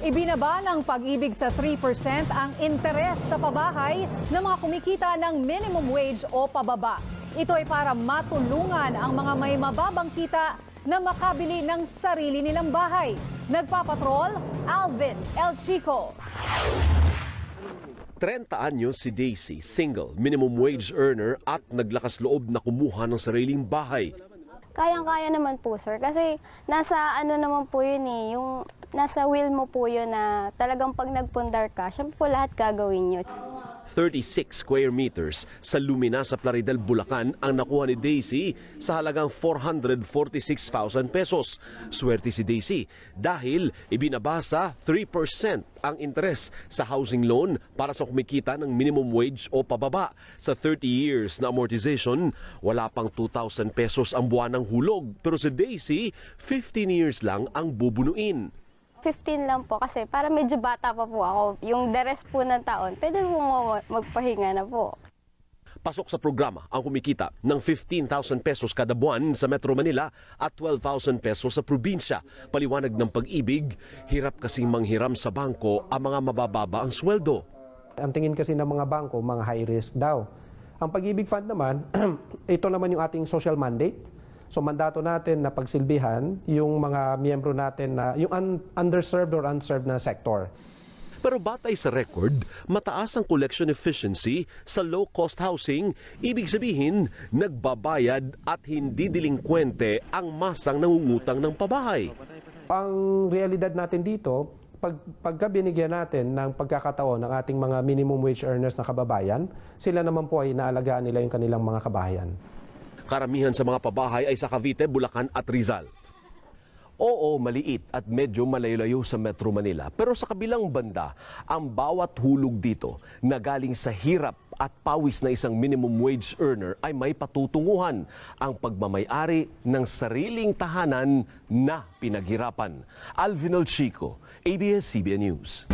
Ibinaba ng Pag-ibig sa 3% ang interes sa pabahay ng mga kumikita ng minimum wage o pababa. Ito ay para matulungan ang mga may mababang kita na makabili ng sarili nilang bahay. Nagpapatrol, Alvin El Chico. 30 anyos si Daisy, single, minimum wage earner at naglakas loob na kumuha ng sariling bahay. Kayang-kaya naman po, sir. Kasi nasa ano naman po yun eh, yung nasa will mo po yun na talagang pag nagpundar ka, siya po lahat gagawin nyo. 36 square meters sa Lumina sa Plaridel, Bulacan ang nakuha ni Daisy sa halagang 446,000 pesos. Swerte si Daisy dahil ibinaba sa 3% ang interes sa housing loan para sa kumikita ng minimum wage o pababa. Sa 30 years na amortization, wala pang 2,000 pesos ang buwan ng hulog. Pero si Daisy, 15 years lang ang bubunuin. 15 lang po kasi para medyo bata pa po ako. Yung the rest po ng taon, pwede po magpahinga na po. Pasok sa programa ang kumikita ng 15,000 pesos kada buwan sa Metro Manila at 12,000 pesos sa probinsya. Paliwanag ng Pag-ibig, hirap kasing manghiram sa bangko ang mga mabababa ang sweldo. Ang tingin kasi ng mga bangko, mga high risk daw. Ang Pag-ibig Fund naman, ito naman yung ating social mandate. So mandato natin na pagsilbihan yung mga miyembro natin na yung underserved or unserved na sector. Pero batay sa record, mataas ang collection efficiency sa low-cost housing. Ibig sabihin, nagbabayad at hindi delinkwente ang masang nangungutang ng pabahay. Ang realidad natin dito, pagka binigyan natin ng pagkakataon ng ating mga minimum wage earners na kababayan, sila naman po ay naalagaan nila yung kanilang mga kabahayan. Karamihan sa mga pabahay ay sa Cavite, Bulacan at Rizal. Oo, maliit at medyo malayo-layo sa Metro Manila. Pero sa kabilang banda, ang bawat hulog dito na galing sa hirap at pawis na isang minimum wage earner ay may patutunguhan ang pagmamay-ari ng sariling tahanan na pinaghirapan. Alvin El Chico, ABS-CBN News.